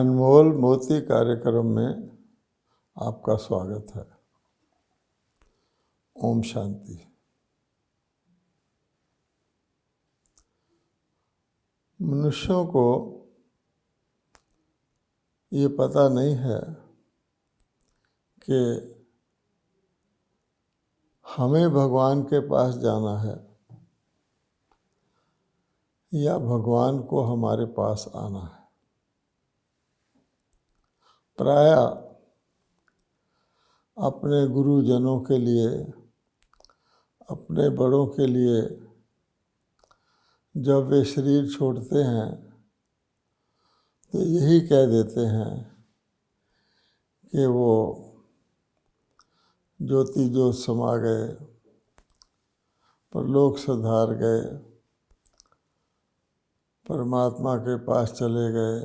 अनमोल मोती कार्यक्रम में आपका स्वागत है। ओम शांति। मनुष्यों को ये पता नहीं है कि हमें भगवान के पास जाना है या भगवान को हमारे पास आना है। प्रायः अपने गुरुजनों के लिए, अपने बड़ों के लिए जब वे शरीर छोड़ते हैं तो यही कह देते हैं कि वो ज्योति ज्योत समा गए, परलोक सिधार गए, परमात्मा के पास चले गए,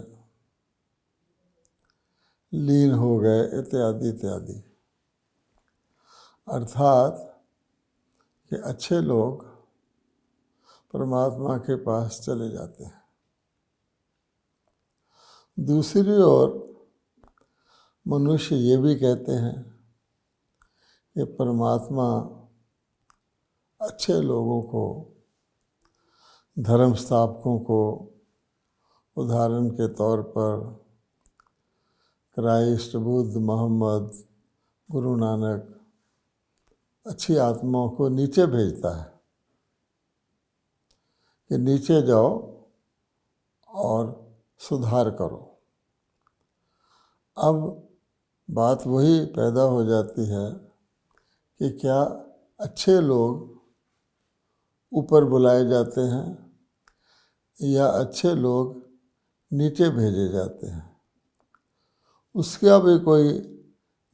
लीन हो गए, इत्यादि इत्यादि। अर्थात कि अच्छे लोग परमात्मा के पास चले जाते हैं। दूसरी ओर मनुष्य ये भी कहते हैं कि परमात्मा अच्छे लोगों को, धर्म स्थापकों को, उदाहरण के तौर पर क्राइस्ट, बुद्ध, मोहम्मद, गुरु नानक, अच्छी आत्माओं को नीचे भेजता है कि नीचे जाओ और सुधार करो। अब बात वही पैदा हो जाती है कि क्या अच्छे लोग ऊपर बुलाए जाते हैं या अच्छे लोग नीचे भेजे जाते हैं। उसका भी कोई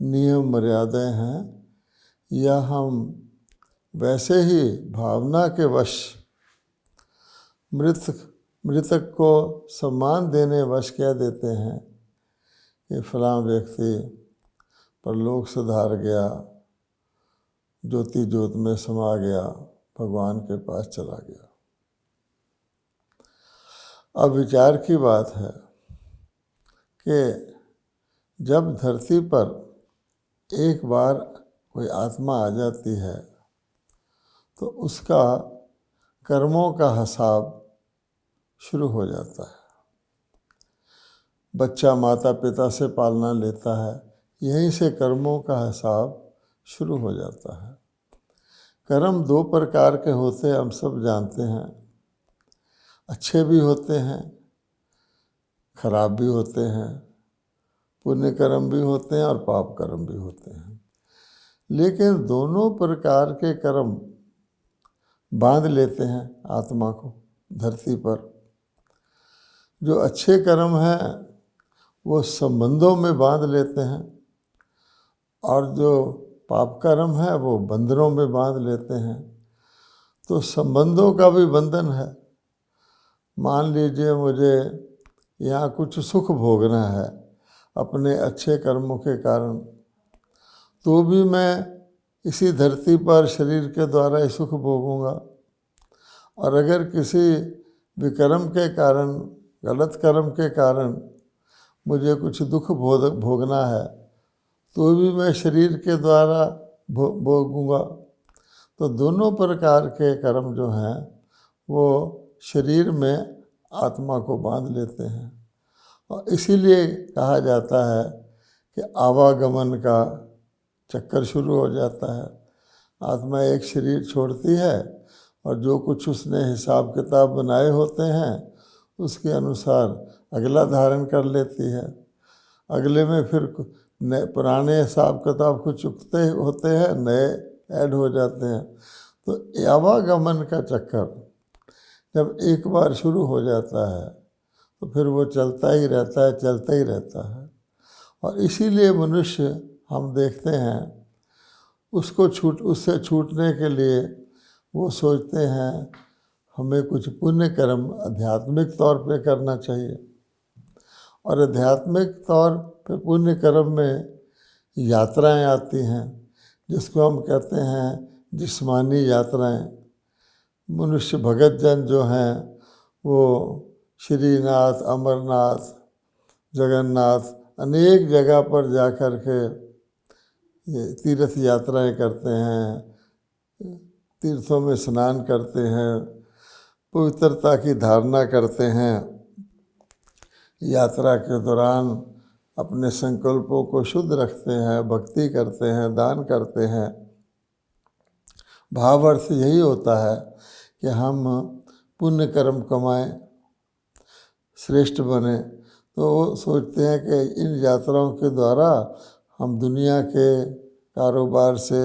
नियम मर्यादाएं हैं या हम वैसे ही भावना के वश मृतक को सम्मान देने वश कह देते हैं कि फलां व्यक्ति परलोक सिधार गया, ज्योति ज्योत में समा गया, भगवान के पास चला गया। अब विचार की बात है कि जब धरती पर एक बार कोई आत्मा आ जाती है तो उसका कर्मों का हिसाब शुरू हो जाता है। बच्चा माता पिता से पालना लेता है, यहीं से कर्मों का हिसाब शुरू हो जाता है। कर्म दो प्रकार के होते हैं, हम सब जानते हैं। अच्छे भी होते हैं, खराब भी होते हैं, पुण्य कर्म भी होते हैं और पाप कर्म भी होते हैं। लेकिन दोनों प्रकार के कर्म बांध लेते हैं आत्मा को धरती पर। जो अच्छे कर्म हैं वो संबंधों में बांध लेते हैं और जो पाप कर्म है वो बंधनों में बांध लेते हैं। तो संबंधों का भी बंधन है। मान लीजिए मुझे यहाँ कुछ सुख भोगना है अपने अच्छे कर्मों के कारण, तो भी मैं इसी धरती पर शरीर के द्वारा ही सुख भोगूंगा। और अगर किसी विकर्म के कारण, गलत कर्म के कारण मुझे कुछ दुख भोगना है तो भी मैं शरीर के द्वारा भोगूंगा। तो दोनों प्रकार के कर्म जो हैं वो शरीर में आत्मा को बांध लेते हैं। और इसीलिए कहा जाता है कि आवागमन का चक्कर शुरू हो जाता है। आत्मा एक शरीर छोड़ती है और जो कुछ उसने हिसाब किताब बनाए होते हैं उसके अनुसार अगला धारण कर लेती है। अगले में फिर नए पुराने हिसाब किताब को चुकते होते हैं, नए ऐड हो जाते हैं। तो आवागमन का चक्कर जब एक बार शुरू हो जाता है तो फिर वो चलता ही रहता है, चलता ही रहता है। और इसीलिए मनुष्य हम देखते हैं उससे छूटने के लिए वो सोचते हैं हमें कुछ पुण्य कर्म आध्यात्मिक तौर पे करना चाहिए। और आध्यात्मिक तौर पे पुण्य कर्म में यात्राएं आती हैं जिसको हम कहते हैं जिस्मानी यात्राएं। मनुष्य भगत जन जो हैं वो श्रीनाथ, अमरनाथ, जगन्नाथ अनेक जगह पर जा कर के ये तीर्थ यात्राएं करते हैं, तीर्थों में स्नान करते हैं, पवित्रता की धारणा करते हैं। यात्रा के दौरान अपने संकल्पों को शुद्ध रखते हैं, भक्ति करते हैं, दान करते हैं। भाव अर्थ यही होता है कि हम पुण्य कर्म कमाएं, श्रेष्ठ बने। तो वो सोचते हैं कि इन यात्राओं के द्वारा हम दुनिया के कारोबार से,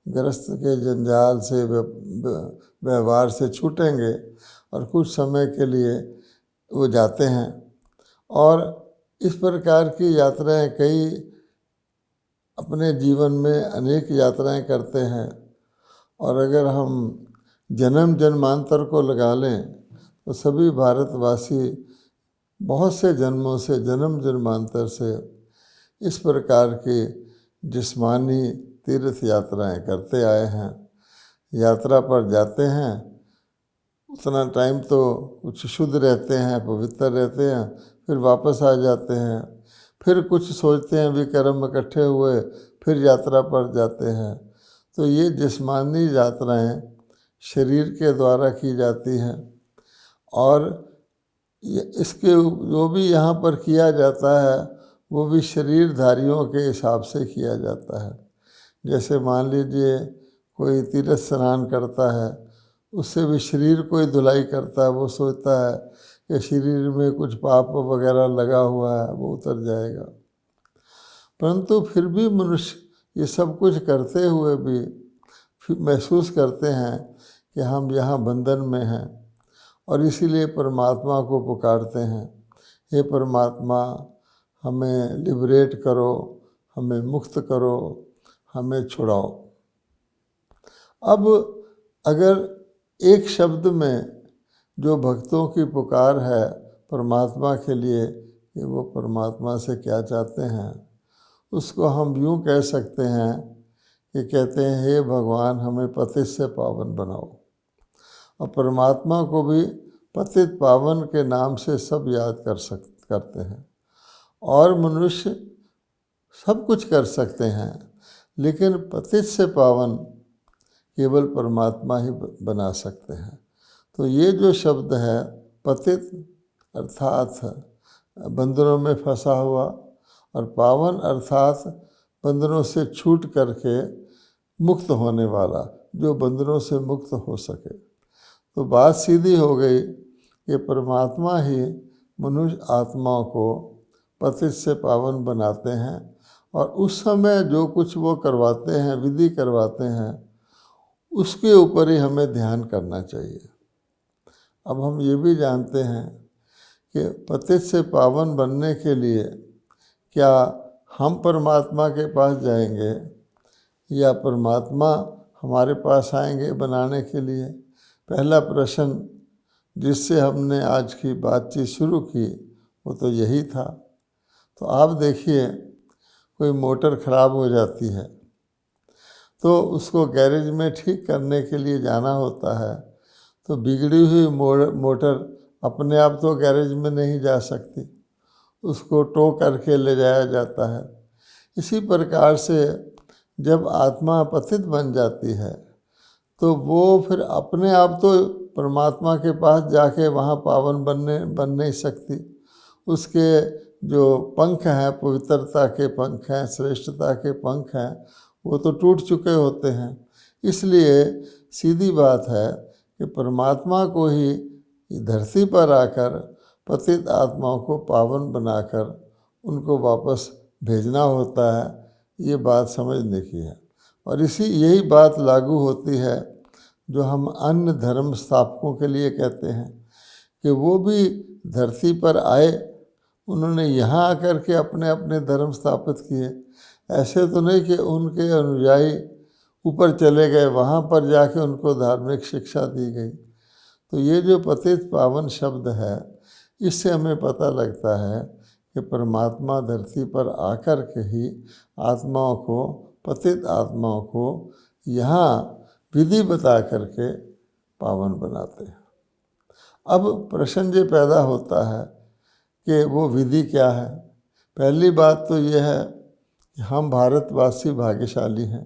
गृहस्थ के जंजाल से, व्यवहार से छूटेंगे और कुछ समय के लिए वो जाते हैं। और इस प्रकार की यात्राएं कई अपने जीवन में अनेक यात्राएं करते हैं। और अगर हम जन्म जन्मांतर को लगा लें तो सभी भारतवासी बहुत से जन्मों से, जन्म जन्मांतर से इस प्रकार की जिस्मानी तीर्थ यात्राएं करते आए हैं। यात्रा पर जाते हैं, उतना टाइम तो कुछ शुद्ध रहते हैं, पवित्र रहते हैं, फिर वापस आ जाते हैं। फिर कुछ सोचते हैं विक्रम इकट्ठे हुए, फिर यात्रा पर जाते हैं। तो ये जिस्मानी यात्राएं शरीर के द्वारा की जाती हैं। और इसके जो भी यहाँ पर किया जाता है वो भी शरीरधारियों के हिसाब से किया जाता है। जैसे मान लीजिए कोई तीर्थ स्नान करता है, उससे भी शरीर कोई धुलाई करता है, वो सोचता है कि शरीर में कुछ पाप वगैरह लगा हुआ है, वो उतर जाएगा। परंतु फिर भी मनुष्य ये सब कुछ करते हुए भी महसूस करते हैं कि हम यहाँ बंधन में हैं, और इसीलिए परमात्मा को पुकारते हैं, हे परमात्मा हमें लिबरेट करो, हमें मुक्त करो, हमें छुड़ाओ। अब अगर एक शब्द में जो भक्तों की पुकार है परमात्मा के लिए कि वो परमात्मा से क्या चाहते हैं, उसको हम यूँ कह सकते हैं कि कहते हैं हे भगवान हमें पतित से पावन बनाओ। और परमात्मा को भी पतित पावन के नाम से सब याद करते हैं। और मनुष्य सब कुछ कर सकते हैं, लेकिन पतित से पावन केवल परमात्मा ही बना सकते हैं। तो ये जो शब्द है पतित अर्थात बंधनों में फंसा हुआ, और पावन अर्थात बंधनों से छूट करके मुक्त होने वाला, जो बंधनों से मुक्त हो सके। तो बात सीधी हो गई कि परमात्मा ही मनुष्य आत्मा को पतित से पावन बनाते हैं, और उस समय जो कुछ वो करवाते हैं, विधि करवाते हैं, उसके ऊपर ही हमें ध्यान करना चाहिए। अब हम ये भी जानते हैं कि पतित से पावन बनने के लिए क्या हम परमात्मा के पास जाएंगे या परमात्मा हमारे पास आएंगे बनाने के लिए? पहला प्रश्न जिससे हमने आज की बातचीत शुरू की वो तो यही था। तो आप देखिए कोई मोटर ख़राब हो जाती है तो उसको गैरेज में ठीक करने के लिए जाना होता है, तो बिगड़ी हुई मोटर अपने आप तो गैरेज में नहीं जा सकती, उसको टो करके ले जाया जाता है। इसी प्रकार से जब आत्मा पतित बन जाती है तो वो फिर अपने आप तो परमात्मा के पास जाके वहाँ पावन बन नहीं सकती। उसके जो पंख हैं, पवित्रता के पंख हैं, श्रेष्ठता के पंख हैं, वो तो टूट चुके होते हैं। इसलिए सीधी बात है कि परमात्मा को ही धरती पर आकर पतित आत्माओं को पावन बनाकर उनको वापस भेजना होता है। ये बात समझने की है। और यही बात लागू होती है जो हम अन्य धर्म स्थापकों के लिए कहते हैं कि वो भी धरती पर आए, उन्होंने यहाँ आकर के अपने अपने धर्म स्थापित किए। ऐसे तो नहीं कि उनके अनुयायी ऊपर चले गए, वहाँ पर जाके उनको धार्मिक शिक्षा दी गई। तो ये जो पतित पावन शब्द है, इससे हमें पता लगता है कि परमात्मा धरती पर आकर के ही आत्माओं को, पतित आत्माओं को यहाँ विधि बता करके पावन बनाते हैं। अब प्रश्न ये पैदा होता है कि वो विधि क्या है। पहली बात तो ये है कि हम भारतवासी भाग्यशाली हैं,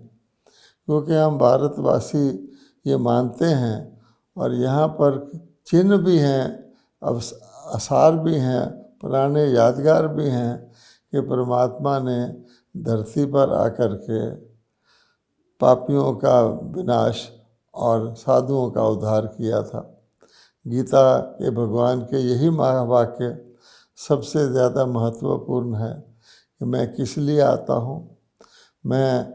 क्योंकि हम भारतवासी ये मानते हैं और यहाँ पर चिन्ह भी हैं, आसार भी हैं, पुराने यादगार भी हैं कि परमात्मा ने धरती पर आकर के पापियों का विनाश और साधुओं का उद्धार किया था। गीता के भगवान के यही महावाक्य सबसे ज़्यादा महत्वपूर्ण है कि मैं किस लिए आता हूँ। मैं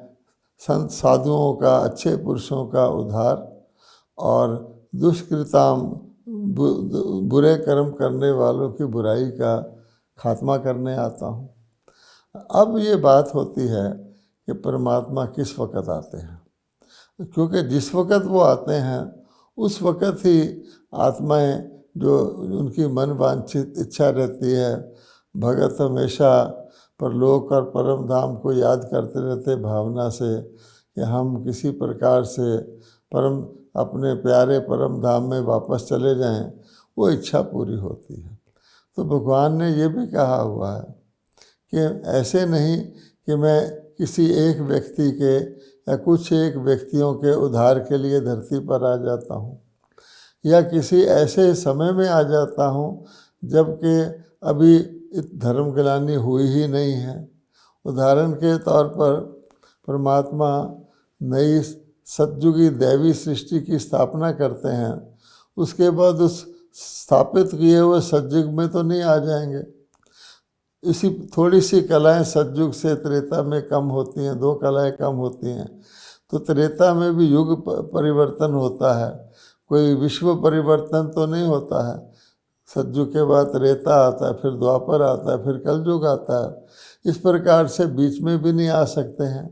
संत साधुओं का, अच्छे पुरुषों का उद्धार और दुष्कृताम बुरे कर्म करने वालों की बुराई का खात्मा करने आता हूँ। अब ये बात होती है कि परमात्मा किस वक़्त आते हैं, क्योंकि जिस वक़्त वो आते हैं उस वक़्त ही आत्माएं जो उनकी मन वांछित इच्छा रहती है, भगत हमेशा परलोक और परम धाम को याद करते रहते भावना से कि हम किसी प्रकार से अपने प्यारे परम धाम में वापस चले जाएं, वो इच्छा पूरी होती है। तो भगवान ने ये भी कहा हुआ है कि ऐसे नहीं कि मैं किसी एक व्यक्ति के या कुछ एक व्यक्तियों के उद्धार के लिए धरती पर आ जाता हूँ, या किसी ऐसे समय में आ जाता हूँ जबकि अभी धर्म ग्लानि हुई ही नहीं है। उदाहरण के तौर पर परमात्मा नई सतयुगी दैवी सृष्टि की स्थापना करते हैं, उसके बाद उस स्थापित किए हुए सतयुग में तो नहीं आ जाएंगे। इसी थोड़ी सी कलाएं सतयुग से त्रेता में कम होती हैं, 2 कलाएं कम होती हैं, तो त्रेता में भी युग परिवर्तन होता है, कोई विश्व परिवर्तन तो नहीं होता है। सतयुग के बाद त्रेता आता है, फिर द्वापर आता है, फिर कलयुग आता है। इस प्रकार से बीच में भी नहीं आ सकते हैं।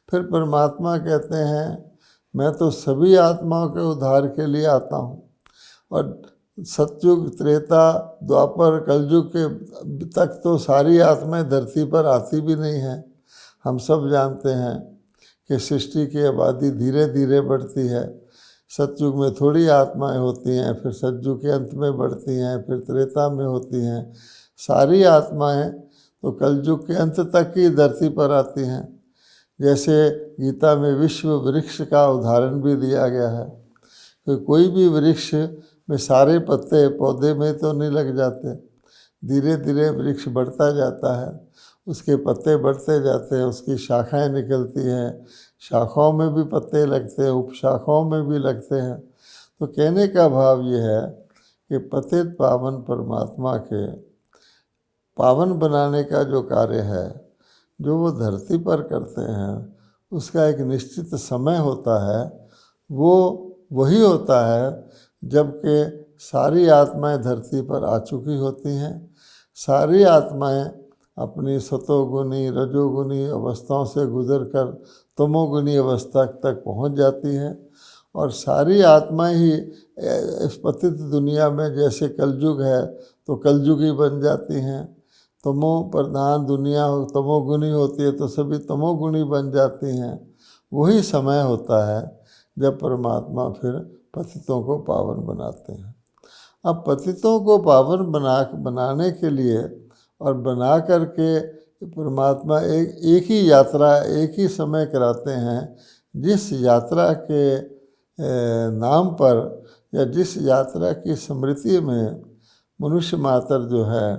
फिर परमात्मा कहते हैं मैं तो सभी आत्माओं के उद्धार के लिए आता हूँ, और सतयुग, त्रेता, द्वापर, कलयुग के तक तो सारी आत्माएं धरती पर आती भी नहीं हैं। हम सब जानते हैं कि सृष्टि की आबादी धीरे धीरे बढ़ती है। सतयुग में थोड़ी आत्माएं होती हैं, फिर सतयुग के अंत में बढ़ती हैं, फिर त्रेता में होती हैं। सारी आत्माएं तो कलयुग के अंत तक ही धरती पर आती हैं। जैसे गीता में विश्व वृक्ष का उदाहरण भी दिया गया है कि कोई भी वृक्ष में सारे पत्ते पौधे में तो नहीं लग जाते, धीरे धीरे वृक्ष बढ़ता जाता है, उसके पत्ते बढ़ते जाते हैं, उसकी शाखाएं निकलती हैं, शाखाओं में भी पत्ते लगते हैं, उपशाखाओं में भी लगते हैं। तो कहने का भाव ये है कि पतित पावन परमात्मा के पावन बनाने का जो कार्य है, जो वो धरती पर करते हैं, उसका एक निश्चित समय होता है। वो वही होता है जबकि सारी आत्माएं धरती पर आ चुकी होती हैं, सारी आत्माएं अपनी सतोगुनी रजोगुनी अवस्थाओं से गुजरकर तमोगुनी अवस्था तक पहुंच जाती हैं, और सारी आत्माएं ही इस पतित दुनिया में जैसे कलयुग है तो कलयुगी बन जाती हैं। तमो प्रधान दुनिया तमोगुनी होती है तो सभी तमोगुनी बन जाती हैं। वही समय होता है जब परमात्मा फिर पतितों को पावन बनाते हैं। अब पतितों को पावन बनाने के लिए और बना करके परमात्मा एक ही यात्रा एक ही समय कराते हैं, जिस यात्रा के नाम पर या जिस यात्रा की स्मृति में मनुष्य मात्र जो है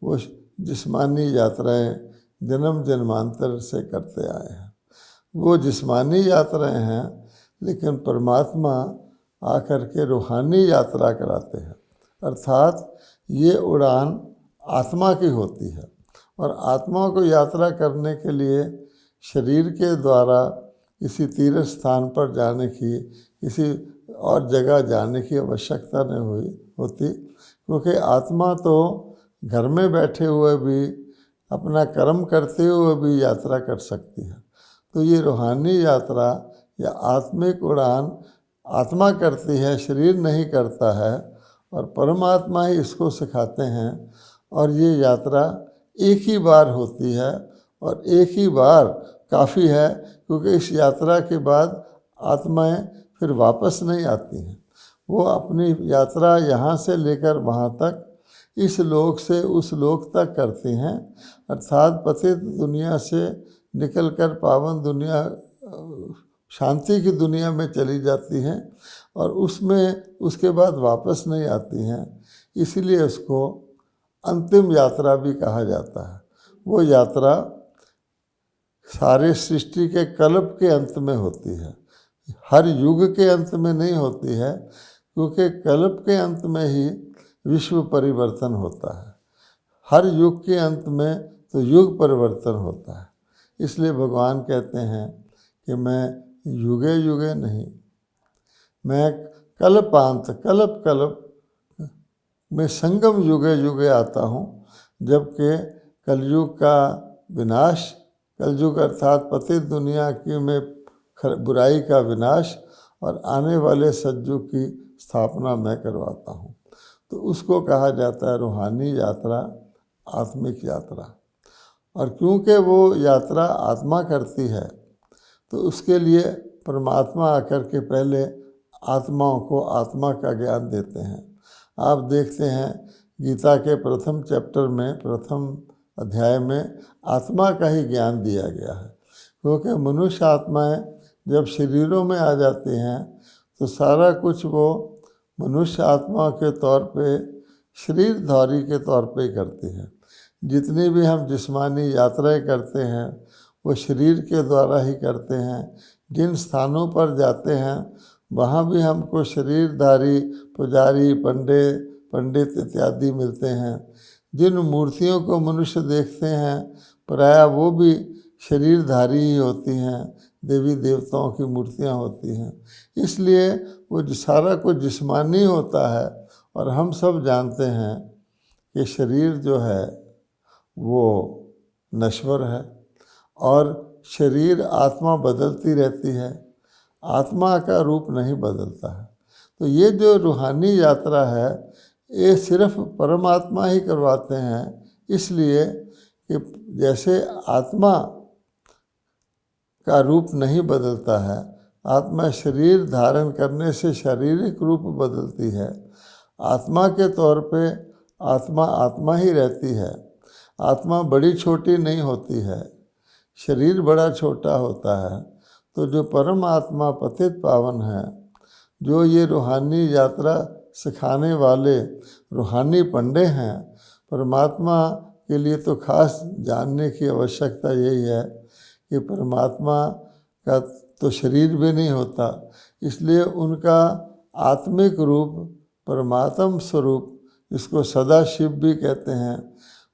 वो जिस्मानी यात्राएं जन्म जन्मांतर से करते आए हैं। वो जिस्मानी यात्राएं हैं, लेकिन परमात्मा आकर के रूहानी यात्रा कराते हैं। अर्थात ये उड़ान आत्मा की होती है, और आत्मा को यात्रा करने के लिए शरीर के द्वारा किसी तीर्थ स्थान पर जाने की, किसी और जगह जाने की आवश्यकता नहीं होती, क्योंकि आत्मा तो घर में बैठे हुए भी अपना कर्म करते हुए भी यात्रा कर सकती है। तो ये रूहानी यात्रा या आत्मिक उड़ान आत्मा करती है, शरीर नहीं करता है, और परमात्मा ही इसको सिखाते हैं। और ये यात्रा एक ही बार होती है, और एक ही बार काफ़ी है, क्योंकि इस यात्रा के बाद आत्माएं फिर वापस नहीं आती हैं। वो अपनी यात्रा यहाँ से लेकर वहाँ तक इस लोक से उस लोक तक करती हैं, अर्थात पतित दुनिया से निकलकर पावन दुनिया, शांति की दुनिया में चली जाती हैं और उसमें उसके बाद वापस नहीं आती हैं। इसीलिए उसको अंतिम यात्रा भी कहा जाता है। वो यात्रा सारे सृष्टि के कल्प के अंत में होती है, हर युग के अंत में नहीं होती है, क्योंकि कल्प के अंत में ही विश्व परिवर्तन होता है। हर युग के अंत में तो युग परिवर्तन होता है। इसलिए भगवान कहते हैं कि मैं युगे युगे नहीं, मैं कल्पांत कल्प कल्प में संगम युगे युगे आता हूँ, जबकि कलयुग का विनाश, कलयुग अर्थात पतित दुनिया की में बुराई का विनाश और आने वाले सतयुग की स्थापना मैं करवाता हूँ। तो उसको कहा जाता है रूहानी यात्रा, आत्मिक यात्रा। और क्योंकि वो यात्रा आत्मा करती है तो उसके लिए परमात्मा आकर के पहले आत्माओं को आत्मा का ज्ञान देते हैं। आप देखते हैं गीता के प्रथम चैप्टर में, प्रथम अध्याय में आत्मा का ही ज्ञान दिया गया है, क्योंकि मनुष्य आत्माएं जब शरीरों में आ जाती हैं तो सारा कुछ वो मनुष्य आत्मा के तौर पे शरीरधारी के तौर पे करती हैं। जितनी भी हम जिस्मानी यात्राएं करते हैं वो शरीर के द्वारा ही करते हैं। जिन स्थानों पर जाते हैं वहाँ भी हमको शरीरधारी पुजारी, पंडित इत्यादि मिलते हैं। जिन मूर्तियों को मनुष्य देखते हैं प्रायः वो भी शरीरधारी ही होती हैं, देवी देवताओं की मूर्तियाँ होती हैं। इसलिए वो सारा कुछ जिस्मानी होता है। और हम सब जानते हैं कि शरीर जो है वो नश्वर है और शरीर आत्मा बदलती रहती है, आत्मा का रूप नहीं बदलता है। तो ये जो रूहानी यात्रा है ये सिर्फ परमात्मा ही करवाते हैं, इसलिए कि जैसे आत्मा का रूप नहीं बदलता है, आत्मा शरीर धारण करने से शारीरिक रूप बदलती है, आत्मा के तौर पे आत्मा आत्मा ही रहती है। आत्मा बड़ी छोटी नहीं होती है, शरीर बड़ा छोटा होता है। तो जो परम आत्मा पतित पावन है, जो ये रूहानी यात्रा सिखाने वाले रूहानी पंडे हैं, परमात्मा के लिए तो खास जानने की आवश्यकता यही है कि परमात्मा का तो शरीर भी नहीं होता, इसलिए उनका आत्मिक रूप परमात्म स्वरूप, जिसको सदा शिव भी कहते हैं,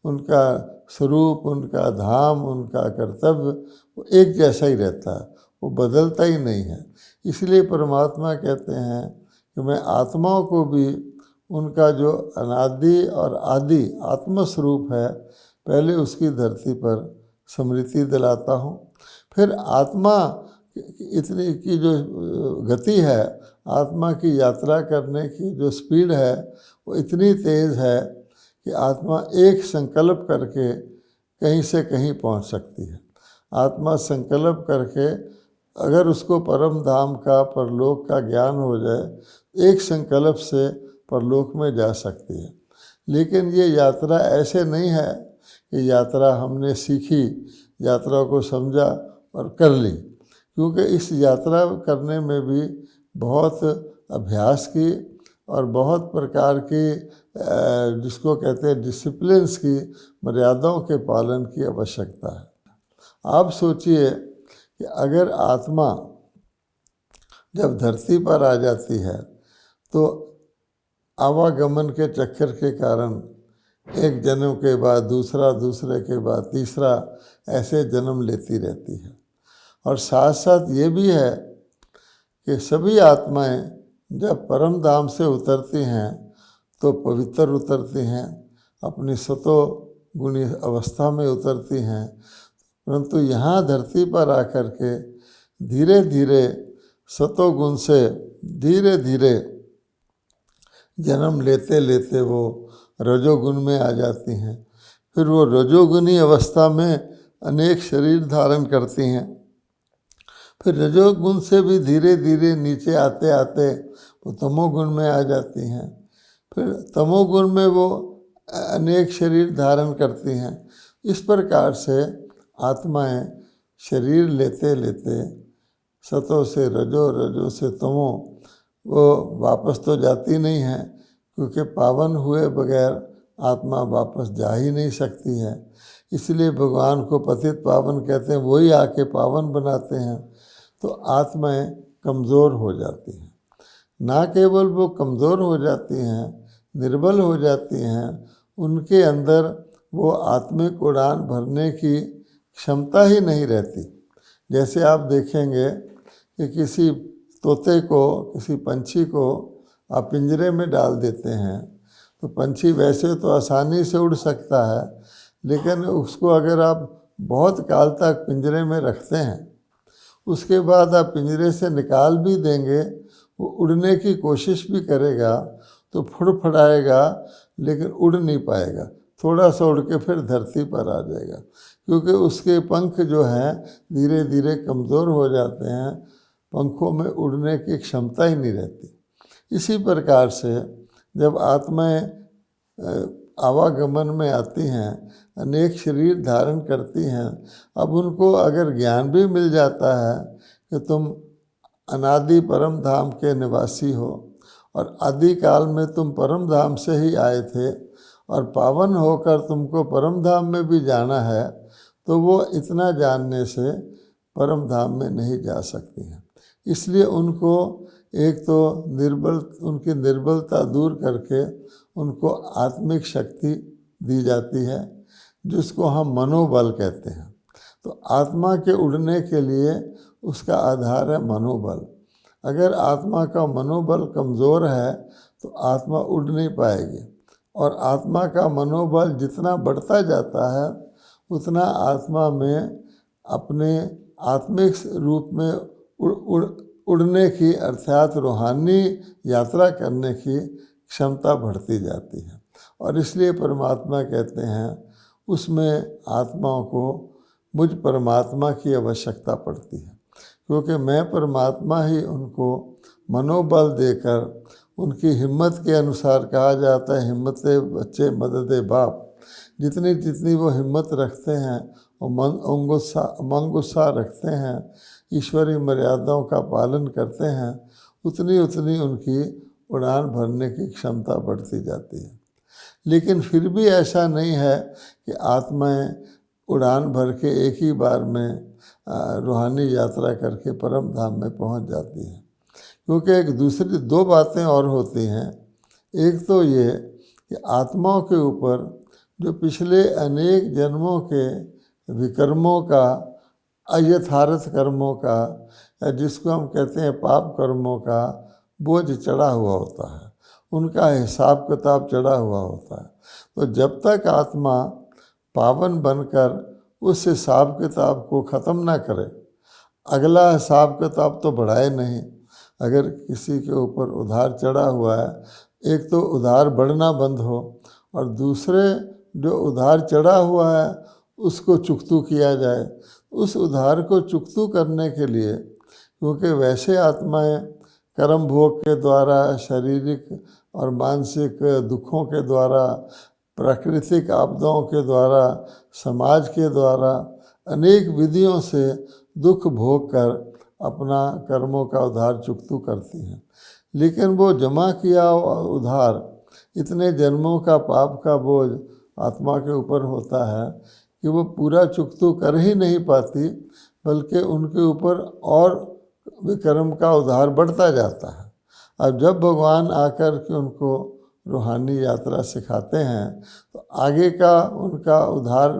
उनका स्वरूप, उनका धाम, उनका कर्तव्य वो एक जैसा ही रहता है, वो बदलता ही नहीं है। इसलिए परमात्मा कहते हैं कि मैं आत्माओं को भी उनका जो अनादि और आदि आत्मस्वरूप है पहले उसकी धरती पर स्मृति दिलाता हूँ। फिर आत्मा इतनी की जो गति है, आत्मा की यात्रा करने की जो स्पीड है वो इतनी तेज़ है कि आत्मा एक संकल्प करके कहीं से कहीं पहुंच सकती है। आत्मा संकल्प करके अगर उसको परम धाम का, परलोक का ज्ञान हो जाए, एक संकल्प से परलोक में जा सकती है। लेकिन ये यात्रा ऐसे नहीं है कि यात्रा हमने सीखी, यात्रा को समझा और कर ली, क्योंकि इस यात्रा करने में भी बहुत अभ्यास की और बहुत प्रकार की जिसको कहते हैं डिसिप्लिन्स की, मर्यादाओं के पालन की आवश्यकता है। आप सोचिए कि अगर आत्मा जब धरती पर आ जाती है तो आवागमन के चक्कर के कारण एक जन्म के बाद दूसरा, दूसरे के बाद तीसरा, ऐसे जन्म लेती रहती है। और साथ साथ ये भी है कि सभी आत्माएं जब परम धाम से उतरती हैं तो पवित्र उतरती हैं, अपनी सतो गुणी अवस्था में उतरती हैं, परंतु यहाँ धरती पर आकर के धीरे धीरे सतोगुण से धीरे धीरे जन्म लेते लेते वो रजोगुण में आ जाती हैं। फिर वो रजोगुणी अवस्था में अनेक शरीर धारण करती हैं। फिर रजोगुण से भी धीरे धीरे नीचे आते आते वो तमोगुण में आ जाती हैं। फिर तमोगुण में वो अनेक शरीर धारण करती हैं। इस प्रकार से आत्माएं शरीर लेते लेते सतो से रजो, रजो से तमो वो वापस तो जाती नहीं है, क्योंकि पावन हुए बगैर आत्मा वापस जा ही नहीं सकती है। इसलिए भगवान को पतित पावन कहते हैं, वही आके पावन बनाते हैं। तो आत्माएं कमज़ोर हो जाती हैं। ना केवल वो कमज़ोर हो जाती हैं, निर्बल हो जाती हैं, उनके अंदर वो आत्मिक उड़ान भरने की क्षमता ही नहीं रहती। जैसे आप देखेंगे कि किसी तोते को, किसी पंछी को आप पिंजरे में डाल देते हैं, तो पंछी वैसे तो आसानी से उड़ सकता है, लेकिन उसको अगर आप बहुत काल तक पिंजरे में रखते हैं, उसके बाद आप पिंजरे से निकाल भी देंगे, वो उड़ने की कोशिश भी करेगा तो फुड़फुड़ाएगा, लेकिन उड़ नहीं पाएगा। थोड़ा सा उड़ के फिर धरती पर आ जाएगा, क्योंकि उसके पंख जो हैं धीरे धीरे कमज़ोर हो जाते हैं, पंखों में उड़ने की क्षमता ही नहीं रहती। इसी प्रकार से जब आत्माएं आवागमन में आती हैं, अनेक शरीर धारण करती हैं, अब उनको अगर ज्ञान भी मिल जाता है कि तुम अनादि परम धाम के निवासी हो और आदि काल में तुम परम धाम से ही आए थे और पावन होकर तुमको परम धाम में भी जाना है, तो वो इतना जानने से परम धाम में नहीं जा सकती हैं। इसलिए उनको एक तो उनकी निर्बलता दूर करके उनको आत्मिक शक्ति दी जाती है, जिसको हम मनोबल कहते हैं। तो आत्मा के उड़ने के लिए उसका आधार है मनोबल। अगर आत्मा का मनोबल कमज़ोर है तो आत्मा उड़ नहीं पाएगी, और आत्मा का मनोबल जितना बढ़ता जाता है उतना आत्मा में अपने आत्मिक रूप में उड़ने की, अर्थात रूहानी यात्रा करने की क्षमता बढ़ती जाती है। और इसलिए परमात्मा कहते हैं उसमें आत्माओं को मुझ परमात्मा की आवश्यकता पड़ती है, क्योंकि मैं परमात्मा ही उनको मनोबल देकर उनकी हिम्मत के अनुसार, कहा जाता है हिम्मत बच्चे मदद बाप, जितनी जितनी वो हिम्मत रखते हैं और मन गुस्सा रखते हैं, ईश्वरीय मर्यादाओं का पालन करते हैं, उतनी उतनी उनकी उड़ान भरने की क्षमता बढ़ती जाती है। लेकिन फिर भी ऐसा नहीं है कि आत्माएं उड़ान भर के एक ही बार में रूहानी यात्रा करके परम धाम में पहुंच जाती हैं, क्योंकि एक दूसरी दो बातें और होती हैं। एक तो ये कि आत्माओं के ऊपर जो पिछले अनेक जन्मों के विकर्मों का, अयथार्थ कर्मों का, या जिसको हम कहते हैं पाप कर्मों का बोझ चढ़ा हुआ होता है, उनका हिसाब किताब चढ़ा हुआ होता है। तो जब तक आत्मा पावन बनकर उस हिसाब किताब को ख़त्म ना करे, अगला हिसाब किताब तो बढ़ाए नहीं। अगर किसी के ऊपर उधार चढ़ा हुआ है, एक तो उधार बढ़ना बंद हो, और दूसरे जो उधार चढ़ा हुआ है उसको चुकतू किया जाए। उस उधार को चुकतू करने के लिए, क्योंकि वैसे आत्माएं कर्म भोग के द्वारा, शारीरिक और मानसिक दुखों के द्वारा, प्राकृतिक आपदाओं के द्वारा, समाज के द्वारा अनेक विधियों से दुख भोग कर अपना कर्मों का उधार चुकतू करती हैं। लेकिन वो जमा किया उधार, इतने जन्मों का पाप का बोझ आत्मा के ऊपर होता है कि वो पूरा चुकतू कर ही नहीं पाती, बल्कि उनके ऊपर और विकर्म का उधार बढ़ता जाता है। अब जब भगवान आकर के उनको रूहानी यात्रा सिखाते हैं, तो आगे का उनका उधार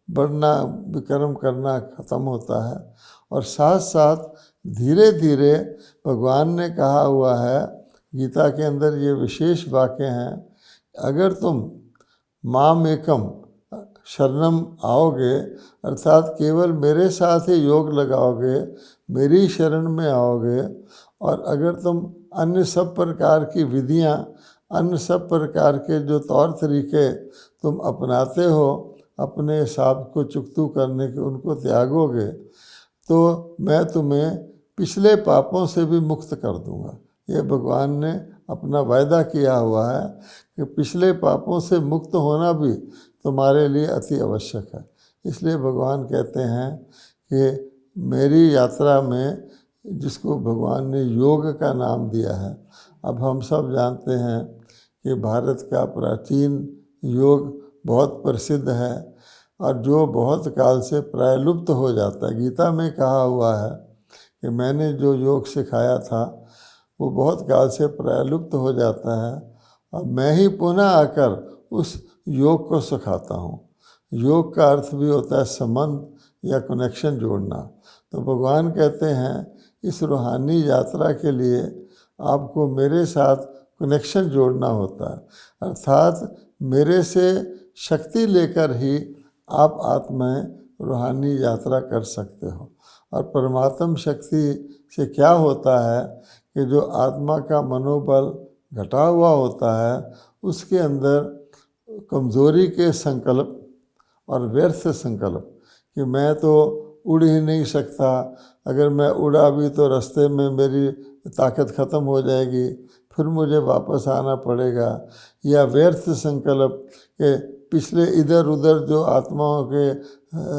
बढ़ना, विकर्म करना ख़त्म होता है। और साथ साथ धीरे धीरे भगवान ने कहा हुआ है, गीता के अंदर ये विशेष वाक्य हैं, अगर तुम माम एकम शरणम आओगे, अर्थात केवल मेरे साथ ही योग लगाओगे, मेरी शरण में आओगे, और अगर तुम अन्य सब प्रकार की विधियाँ, अन्य सब प्रकार के जो तौर तरीके तुम अपनाते हो अपने हिसाब को चुकतू करने के, उनको त्यागोगे, तो मैं तुम्हें पिछले पापों से भी मुक्त कर दूंगा। ये भगवान ने अपना वायदा किया हुआ है कि पिछले पापों से मुक्त होना भी तुम्हारे लिए अति आवश्यक है। इसलिए भगवान कहते हैं कि मेरी यात्रा में, जिसको भगवान ने योग का नाम दिया है, अब हम सब जानते हैं कि भारत का प्राचीन योग बहुत प्रसिद्ध है और जो बहुत काल से प्रायलुप्त हो जाता है। गीता में कहा हुआ है कि मैंने जो योग सिखाया था वो बहुत काल से प्रायलुप्त हो जाता है और मैं ही पुनः आकर उस योग को सिखाता हूँ। योग का अर्थ भी होता है संबंध या कनेक्शन जोड़ना। तो भगवान कहते हैं इस रूहानी यात्रा के लिए आपको मेरे साथ कनेक्शन जोड़ना होता है, अर्थात मेरे से शक्ति लेकर ही आप आत्माएं रूहानी यात्रा कर सकते हो। और परमात्म शक्ति से क्या होता है कि जो आत्मा का मनोबल घटा हुआ होता है उसके अंदर कमज़ोरी के संकल्प और व्यर्थ संकल्प कि मैं तो उड़ ही नहीं सकता, अगर मैं उड़ा भी तो रास्ते में मेरी ताकत ख़त्म हो जाएगी, फिर मुझे वापस आना पड़ेगा, या व्यर्थ संकल्प के पिछले इधर उधर जो आत्माओं के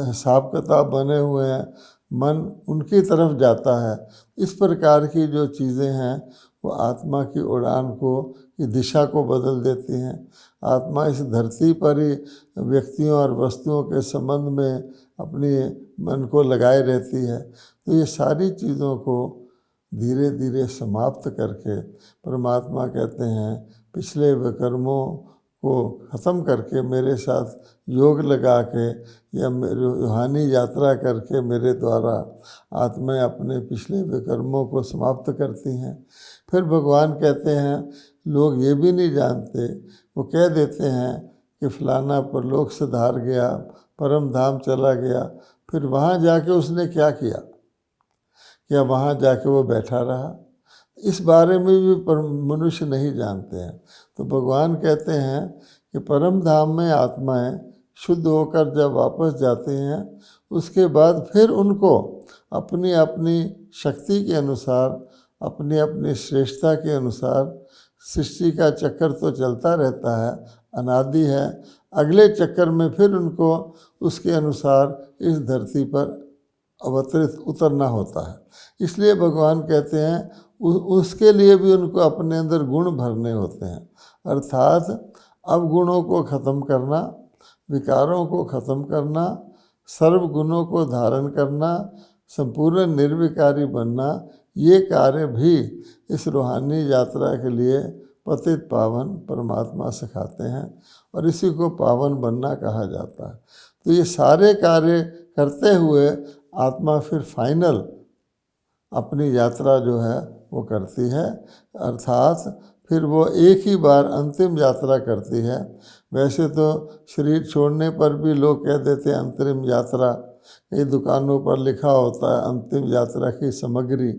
हिसाब किताब बने हुए हैं, मन उनकी तरफ जाता है। इस प्रकार की जो चीज़ें हैं वो आत्मा की उड़ान को, की दिशा को बदल देती हैं। आत्मा इस धरती पर ही व्यक्तियों और वस्तुओं के संबंध में अपनी मन को लगाए रहती है। तो ये सारी चीज़ों को धीरे धीरे समाप्त करके परमात्मा कहते हैं पिछले विकर्मों को ख़त्म करके मेरे साथ योग लगा के या रूहानी यात्रा करके मेरे द्वारा आत्माएं अपने पिछले विकर्मों को समाप्त करती हैं। फिर भगवान कहते हैं लोग ये भी नहीं जानते, वो कह देते हैं कि फलाना परलोक से धार गया, परम धाम चला गया, फिर वहाँ जाके उसने क्या किया, क्या वहाँ जाके वो बैठा रहा, इस बारे में भी मनुष्य नहीं जानते हैं। तो भगवान कहते हैं कि परम धाम में आत्माएं शुद्ध होकर जब वापस जाते हैं उसके बाद फिर उनको अपनी अपनी शक्ति के अनुसार, अपनी अपनी श्रेष्ठता के अनुसार, सृष्टि का चक्कर तो चलता रहता है, अनादि है, अगले चक्कर में फिर उनको उसके अनुसार इस धरती पर अवतरित उतरना होता है। इसलिए भगवान कहते हैं उसके लिए भी उनको अपने अंदर गुण भरने होते हैं, अर्थात अवगुणों को ख़त्म करना, विकारों को ख़त्म करना, सर्व गुणों को धारण करना, संपूर्ण निर्विकारी बनना, ये कार्य भी इस रूहानी यात्रा के लिए पतित पावन परमात्मा सिखाते हैं और इसी को पावन बनना कहा जाता है। तो ये सारे कार्य करते हुए आत्मा फिर फाइनल अपनी यात्रा जो है वो करती है, अर्थात फिर वो एक ही बार अंतिम यात्रा करती है। वैसे तो शरीर छोड़ने पर भी लोग कह देते हैं अंतरिम यात्रा, कई दुकानों पर लिखा होता है अंतिम यात्रा की सामग्री,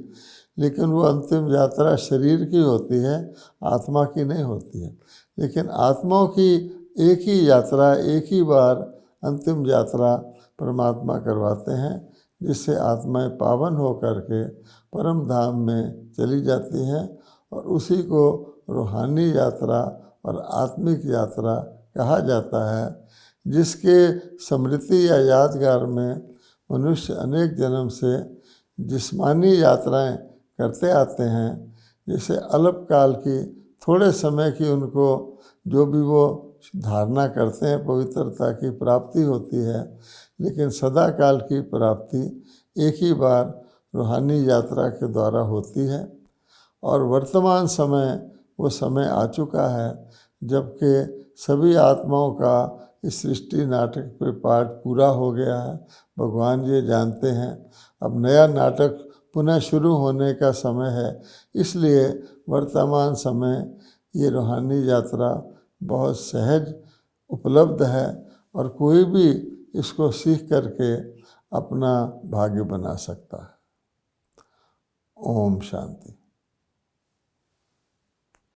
लेकिन वो अंतिम यात्रा शरीर की होती है, आत्मा की नहीं होती है। लेकिन आत्माओं की एक ही यात्रा, एक ही बार अंतिम यात्रा परमात्मा करवाते हैं, जिससे आत्माएं पावन हो करके परम धाम में चली जाती हैं और उसी को रूहानी यात्रा और आत्मिक यात्रा कहा जाता है, जिसके स्मृति या यादगार में मनुष्य अनेक जन्म से जिस्मानी यात्राएं करते आते हैं। जैसे अल्पकाल की, थोड़े समय की उनको जो भी वो धारणा करते हैं पवित्रता की प्राप्ति होती है, लेकिन सदा काल की प्राप्ति एक ही बार रूहानी यात्रा के द्वारा होती है। और वर्तमान समय वो समय आ चुका है जबकि सभी आत्माओं का इस सृष्टि नाटक पे पाठ पूरा हो गया है। भगवान ये जानते हैं अब नया नाटक पुनः शुरू होने का समय है, इसलिए वर्तमान समय ये रूहानी यात्रा बहुत सहज उपलब्ध है और कोई भी इसको सीख करके अपना भाग्य बना सकता है। ओम शांति।